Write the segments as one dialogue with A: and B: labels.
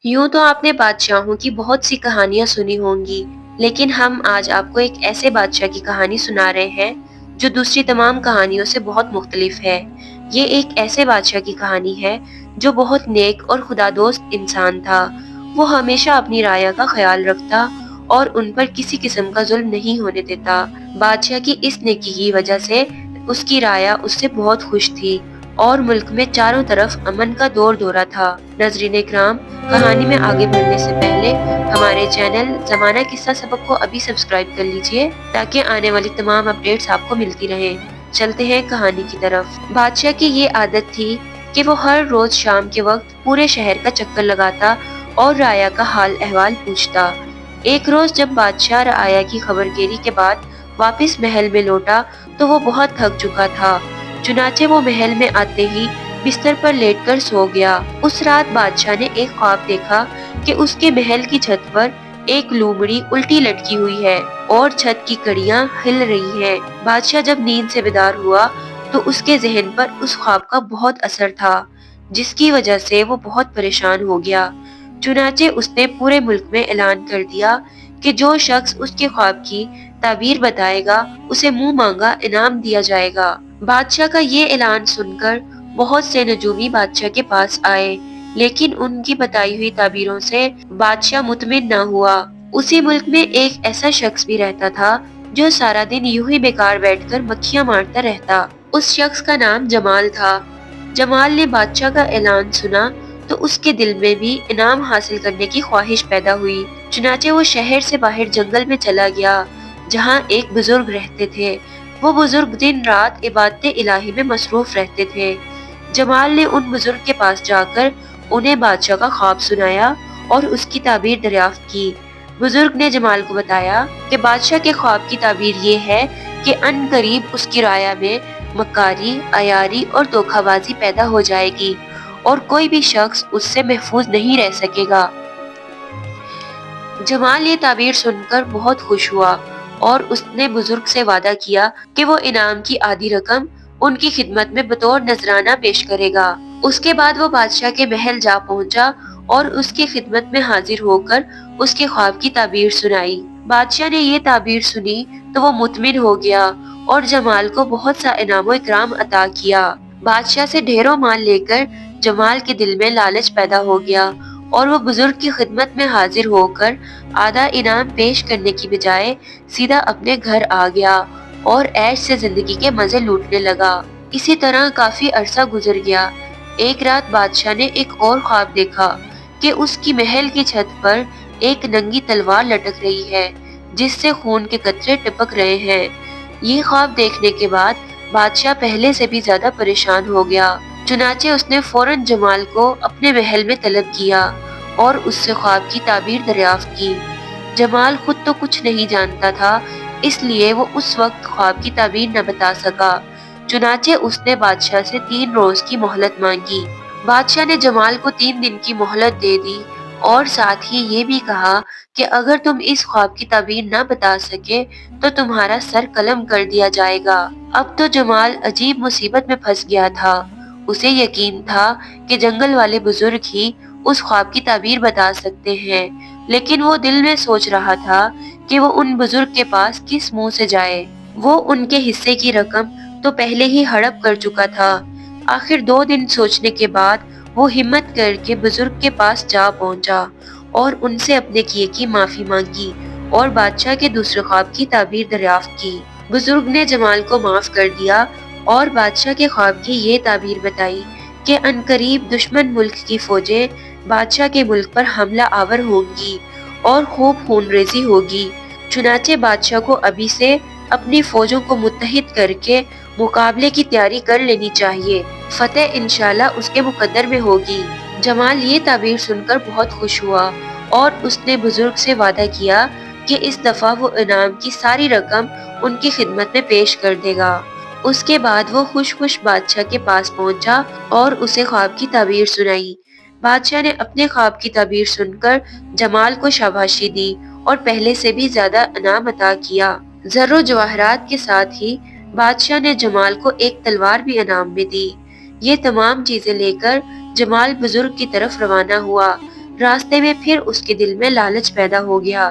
A: یوں تو آپ نے بادشاہوں کی بہت سی کہانیاں سنی ہوں گی، لیکن ہم آج آپ کو ایک ایسے بادشاہ کی کہانی سنا رہے ہیں جو دوسری تمام کہانیوں سے بہت مختلف ہے۔ یہ ایک ایسے بادشاہ کی کہانی ہے جو بہت نیک اور خدا دوست انسان تھا۔ وہ ہمیشہ اپنی رعایا کا خیال رکھتا اور ان پر کسی قسم کا ظلم نہیں ہونے دیتا۔ بادشاہ کی اس نیکی کی وجہ سے اس کی رعایا اس سے بہت خوش تھی اور ملک میں چاروں طرف امن کا دور دورہ تھا۔ ناظرین اکرام، کہانی میں آگے بڑھنے سے پہلے ہمارے چینل زمانہ قصہ سبق کو ابھی سبسکرائب کر لیجئے تاکہ آنے والی تمام اپڈیٹس آپ کو ملتی رہیں۔ چلتے ہیں کہانی کی طرف۔ بادشاہ کی یہ عادت تھی کہ وہ ہر روز شام کے وقت پورے شہر کا چکر لگاتا اور رعایا کا حال احوال پوچھتا۔ ایک روز جب بادشاہ رعایا کی خبر گیری کے بعد واپس محل میں لوٹا تو وہ بہت تھک چکا تھا، چنانچہ وہ محل میں آتے ہی بستر پر لیٹ کر سو گیا۔ اس رات بادشاہ نے ایک خواب دیکھا کہ اس کے محل کی چھت پر ایک لومڑی الٹی لٹکی ہوئی ہے اور چھت کی کڑیاں ہل رہی ہیں۔ بادشاہ جب نیند سے بیدار ہوا تو اس کے ذہن پر اس خواب کا بہت اثر تھا، جس کی وجہ سے وہ بہت پریشان ہو گیا۔ چنانچہ اس نے پورے ملک میں اعلان کر دیا کہ جو شخص اس کے خواب کی تعبیر بتائے گا اسے منہ مانگا انعام دیا جائے گا۔ بادشاہ کا یہ اعلان سن کر بہت سے نجومی بادشاہ کے پاس آئے، لیکن ان کی بتائی ہوئی تعبیروں سے بادشاہ مطمئن نہ ہوا۔ اسی ملک میں ایک ایسا شخص بھی رہتا تھا جو سارا دن یوں ہی بیکار بیٹھ کر مکھیاں مارتا رہتا۔ اس شخص کا نام جمال تھا۔ جمال نے بادشاہ کا اعلان سنا تو اس کے دل میں بھی انعام حاصل کرنے کی خواہش پیدا ہوئی۔ چنانچہ وہ شہر سے باہر جنگل میں چلا گیا جہاں ایک بزرگ رہتے تھے۔ وہ بزرگ دن رات عبادت الہی میں مصروف رہتے تھے۔ جمال نے ان بزرگ کے پاس جا کر انہیں بادشاہ کا خواب سنایا اور اس کی تعبیر دریافت کی۔ بزرگ نے جمال کو بتایا کہ بادشاہ کے خواب کی تعبیر یہ ہے کہ ان قریب اس کی رعایا میں مکاری، عیاری اور دھوکہ بازی پیدا ہو جائے گی اور کوئی بھی شخص اس سے محفوظ نہیں رہ سکے گا۔ جمال یہ تعبیر سن کر بہت خوش ہوا اور اس نے بزرگ سے وعدہ کیا کہ وہ انعام کی آدھی رقم ان کی خدمت میں بطور نذرانہ پیش کرے گا۔ اس کے بعد وہ بادشاہ کے محل جا پہنچا اور اس کی خدمت میں حاضر ہو کر اس کے خواب کی تعبیر سنائی۔ بادشاہ نے یہ تعبیر سنی تو وہ مطمئن ہو گیا اور جمال کو بہت سا انعام و اکرام عطا کیا۔ بادشاہ سے ڈھیروں مال لے کر جمال کے دل میں لالچ پیدا ہو گیا اور وہ بزرگ کی خدمت میں حاضر ہو کر آدھا انعام پیش کرنے کی بجائے سیدھا اپنے گھر آ گیا اور عیش سے زندگی کے مزے لوٹنے لگا۔ اسی طرح کافی عرصہ گزر گیا۔ ایک رات بادشاہ نے ایک اور خواب دیکھا کہ اس کی محل کی چھت پر ایک ننگی تلوار لٹک رہی ہے جس سے خون کے قطرے ٹپک رہے ہیں۔ یہ خواب دیکھنے کے بعد بادشاہ پہلے سے بھی زیادہ پریشان ہو گیا۔ چنانچہ اس نے فوراً جمال کو اپنے محل میں طلب کیا اور اس سے خواب کی تعبیر دریافت کی۔ جمال خود تو کچھ نہیں جانتا تھا، اس لیے وہ اس وقت خواب کی تعبیر نہ بتا سکا۔ چنانچہ اس نے بادشاہ سے 3 روز کی مہلت مانگی۔ بادشاہ نے جمال کو 3 دن کی مہلت دے دی اور ساتھ ہی یہ بھی کہا کہ اگر تم اس خواب کی تعبیر نہ بتا سکے تو تمہارا سر قلم کر دیا جائے گا۔ اب تو جمال عجیب مصیبت میں پھنس گیا تھا۔ اسے یقین تھا کہ جنگل والے بزرگ ہی اس خواب کی تعبیر بتا سکتے ہیں، لیکن وہ دل میں سوچ رہا تھا کہ وہ ان بزرگ کے پاس کس منہ سے جائے۔ وہ ان کے حصے کی رقم تو پہلے ہی ہڑپ کر چکا تھا۔ آخر 2 دن سوچنے کے بعد وہ ہمت کر کے بزرگ کے پاس جا پہنچا اور ان سے اپنے کیے کی معافی مانگی اور بادشاہ کے دوسرے خواب کی تعبیر دریافت کی۔ بزرگ نے جمال کو معاف کر دیا اور بادشاہ کے خواب کی یہ تعبیر بتائی کہ عنقریب دشمن ملک کی فوجیں بادشاہ کے ملک پر حملہ آور ہوں گی اور خوب خون ریزی ہوگی۔ چنانچہ بادشاہ کو ابھی سے اپنی فوجوں کو متحد کر کے مقابلے کی تیاری کر لینی چاہیے۔ فتح انشاءاللہ اس کے مقدر میں ہوگی۔ جمال یہ تعبیر سن کر بہت خوش ہوا اور اس نے بزرگ سے وعدہ کیا کہ اس دفعہ وہ انعام کی ساری رقم ان کی خدمت میں پیش کر دے گا۔ اس کے بعد وہ خوش خوش بادشاہ کے پاس پہنچا اور اسے خواب کی تعبیر سنائی۔ بادشاہ نے اپنے خواب کی تعبیر سن کر جمال کو شاباشی دی اور پہلے سے بھی زیادہ انعام عطا کیا۔ زر و جواہرات کے ساتھ ہی بادشاہ نے جمال کو ایک تلوار بھی انعام میں دی۔ یہ تمام چیزیں لے کر جمال بزرگ کی طرف روانہ ہوا۔ راستے میں پھر اس کے دل میں لالچ پیدا ہو گیا۔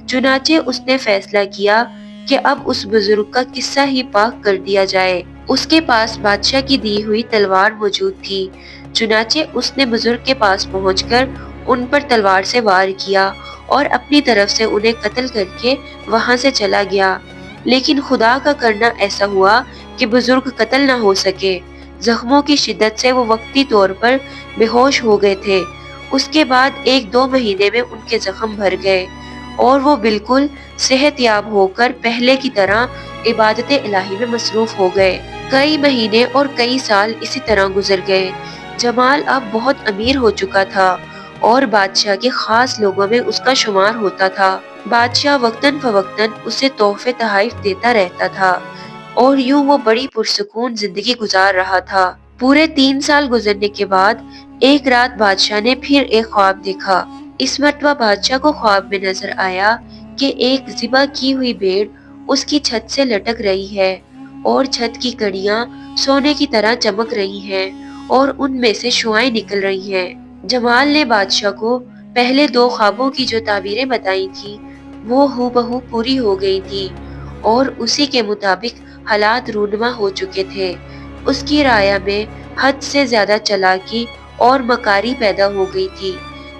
A: چنانچہ اس نے فیصلہ کیا کہ اب اس بزرگ کا قصہ ہی پاک کر دیا جائے۔ اس کے پاس بادشاہ کی دی ہوئی تلوار موجود تھی۔ چنانچہ اس نے بزرگ کے پاس پہنچ کر ان پر تلوار سے وار کیا اور اپنی طرف سے انہیں قتل کر کے وہاں سے چلا گیا۔ لیکن خدا کا کرنا ایسا ہوا کہ بزرگ قتل نہ ہو سکے۔ زخموں کی شدت سے وہ وقتی طور پر بے ہوش ہو گئے تھے۔ اس کے بعد 1-2 مہینے میں ان کے زخم بھر گئے اور وہ بالکل صحت یاب ہو کر پہلے کی طرح عبادت الہی میں مصروف ہو گئے۔ کئی مہینے اور کئی سال اسی طرح گزر گئے۔ جمال اب بہت امیر ہو چکا تھا اور بادشاہ کے خاص لوگوں میں اس کا شمار ہوتا تھا۔ بادشاہ وقتاً فوقتاً اسے تحفے تحائف دیتا رہتا تھا اور یوں وہ بڑی پرسکون زندگی گزار رہا تھا۔ پورے 3 سال گزرنے کے بعد ایک رات بادشاہ نے پھر ایک خواب دیکھا۔ اس مرتبہ بادشاہ کو خواب میں نظر آیا کہ ایک ذبح کی ہوئی بھیڑ اس کی چھت سے لٹک رہی ہے اور چھت کی کڑیاں سونے کی طرح چمک رہی ہیں اور ان میں سے شعاعیں نکل رہی ہیں۔ جمال نے بادشاہ کو پہلے 2 خوابوں کی جو تعبیریں بتائی تھی وہ ہو بہو پوری ہو گئی تھی اور اسی کے مطابق حالات رونما ہو چکے تھے۔ اس کی رعایا میں حد سے زیادہ چالاکی اور مکاری پیدا ہو گئی تھی،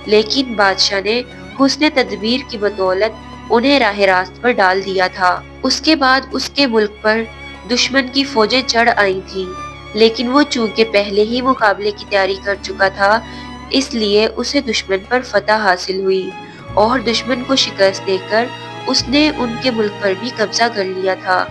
A: لیکن بادشاہ نے حسن تدبیر کی بدولت انہیں راہ راست پر ڈال دیا تھا۔ اس کے بعد اس کے ملک پر دشمن کی فوجیں چڑھ آئی تھیں، لیکن وہ چونکہ پہلے ہی مقابلے کی تیاری کر چکا تھا، اس لیے اسے دشمن پر فتح حاصل ہوئی اور دشمن کو شکست دے کر اس نے ان کے ملک پر بھی قبضہ کر لیا تھا۔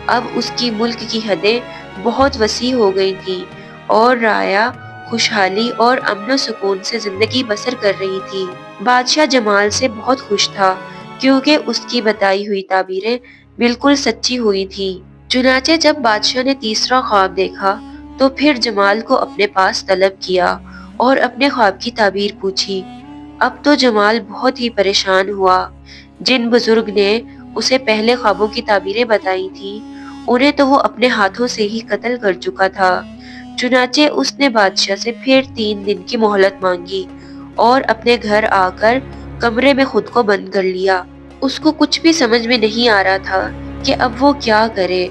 A: اب اس کی ملک کی حدیں بہت وسیع ہو گئی تھیں اور رعایا خوشحالی اور امن و سکون سے زندگی بسر کر رہی تھی۔ بادشاہ جمال سے بہت خوش تھا کیونکہ اس کی بتائی ہوئی تعبیریں بالکل سچی ہوئی تھیں۔ چنانچہ جب بادشاہ نے تیسرا خواب دیکھا تو پھر جمال کو اپنے پاس طلب کیا اور اپنے خواب کی تعبیر پوچھی۔ اب تو جمال بہت ہی پریشان ہوا۔ جن بزرگ نے اسے پہلے خوابوں کی تعبیریں بتائی تھی انہیں تو وہ اپنے ہاتھوں سے ہی قتل کر چکا تھا۔ چنانچہ اس نے بادشاہ سے پھر 3 دن کی مہلت مانگی اور اپنے گھر آ کر کمرے میں خود کو بند کر لیا۔ اس کو کچھ بھی سمجھ میں نہیں آ رہا تھا کہ اب وہ کیا کرے۔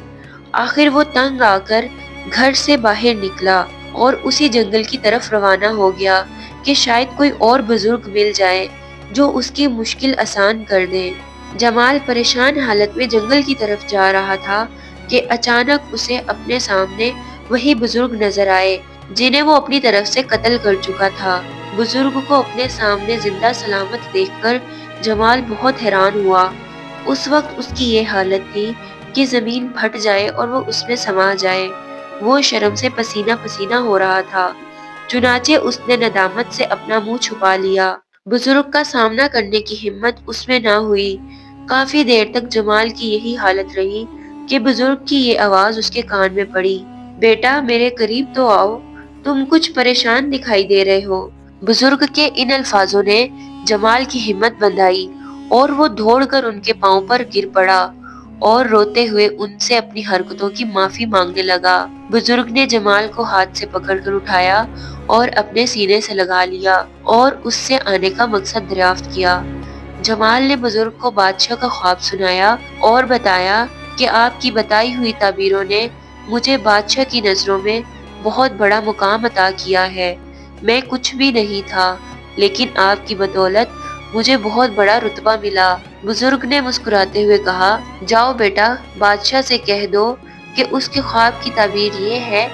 A: آخر وہ تنگ آ کر گھر سے باہر نکلا اور اسی جنگل کی طرف روانہ ہو گیا کہ شاید کوئی اور بزرگ مل جائے جو اس کی مشکل آسان کر دے۔ جمال پریشان حالت میں جنگل کی طرف جا رہا تھا کہ اچانک اسے اپنے سامنے وہی بزرگ نظر آئے جنہیں وہ اپنی طرف سے قتل کر چکا تھا۔ بزرگ کو اپنے سامنے زندہ سلامت دیکھ کر جمال بہت حیران ہوا۔ اس وقت اس کی یہ حالت تھی کہ زمین پھٹ جائے اور وہ اس میں سما جائے۔ وہ شرم سے پسینہ پسینہ ہو رہا تھا۔ چنانچہ اس نے ندامت سے اپنا منہ چھپا لیا۔ بزرگ کا سامنا کرنے کی ہمت اس میں نہ ہوئی۔ کافی دیر تک جمال کی یہی حالت رہی کہ بزرگ کی یہ آواز اس کے کان میں پڑی، بیٹا میرے قریب تو آؤ، تم کچھ پریشان دکھائی دے رہے ہو۔ بزرگ کے ان الفاظوں نے جمال کی ہمت بندھائی اور وہ دوڑ کر ان کے پاؤں پر گر پڑا اور روتے ہوئے ان سے اپنی حرکتوں کی معافی مانگنے لگا۔ بزرگ نے جمال کو ہاتھ سے پکڑ کر اٹھایا اور اپنے سینے سے لگا لیا اور اس سے آنے کا مقصد دریافت کیا۔ جمال نے بزرگ کو بادشاہ کا خواب سنایا اور بتایا کہ آپ کی بتائی ہوئی تعبیروں نے مجھے بادشاہ کی نظروں میں بہت بڑا مقام عطا کیا ہے۔ میں کچھ بھی نہیں تھا، لیکن آپ کی بدولت مجھے بہت بڑا رتبہ ملا۔ بزرگ نے مسکراتے ہوئے کہا، جاؤ بیٹا، بادشاہ سے کہہ دو کہ اس کے خواب کی تعبیر یہ ہے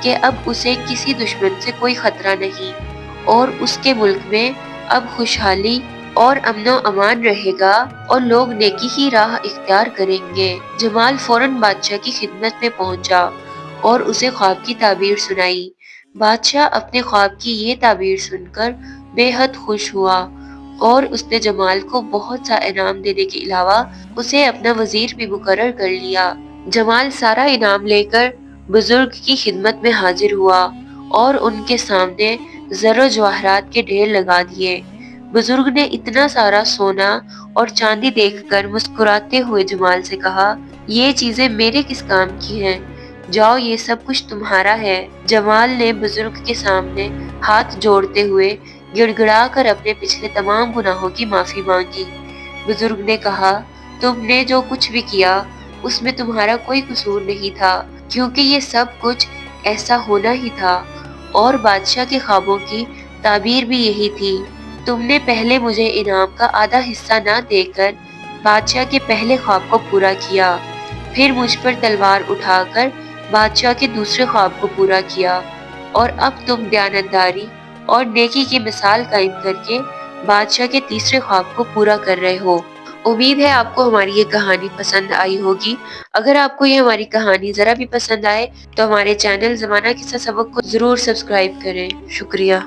A: کہ اب اسے کسی دشمن سے کوئی خطرہ نہیں اور اس کے ملک میں اب خوشحالی اور امن و امان رہے گا اور لوگ نیکی ہی راہ اختیار کریں گے۔ جمال فوراً بادشاہ کی خدمت میں پہنچا اور اسے خواب کی تعبیر سنائی۔ بادشاہ اپنے خواب کی یہ تعبیر سن کر بے حد خوش ہوا اور اس نے جمال کو بہت سا انعام دینے کے علاوہ اسے اپنا وزیر بھی مقرر کر لیا۔ جمال سارا انعام لے کر بزرگ کی خدمت میں حاضر ہوا اور ان کے سامنے زر و جواہرات کے ڈھیر لگا دیے۔ بزرگ نے اتنا سارا سونا اور چاندی دیکھ کر مسکراتے ہوئے جمال سے کہا، یہ چیزیں میرے کس کام کی ہیں؟ جاؤ، یہ سب کچھ تمہارا ہے۔ جمال نے بزرگ کے سامنے ہاتھ جوڑتے ہوئے گڑ گڑا کر اپنے پچھلے تمام گناہوں کی معافی مانگی۔ بزرگ نے کہا، تم نے جو کچھ بھی کیا اس میں تمہارا کوئی قصور نہیں تھا، کیونکہ یہ سب کچھ ایسا ہونا ہی تھا، اور بادشاہ کے خوابوں کی تعبیر بھی یہی تھی۔ تم نے پہلے مجھے انعام کا آدھا حصہ نہ دے کر بادشاہ کے پہلے خواب کو پورا کیا، پھر مجھ پر تلوار اٹھا کر بادشاہ کے دوسرے خواب کو پورا کیا، اور اب تم دیانتداری اور نیکی کی مثال قائم کر کے بادشاہ کے تیسرے خواب کو پورا کر رہے ہو۔ امید ہے آپ کو ہماری یہ کہانی پسند آئی ہوگی۔ اگر آپ کو یہ ہماری کہانی ذرا بھی پسند آئے تو ہمارے چینل زمانہ قصہ سبق کو ضرور سبسکرائب کریں۔ شکریہ۔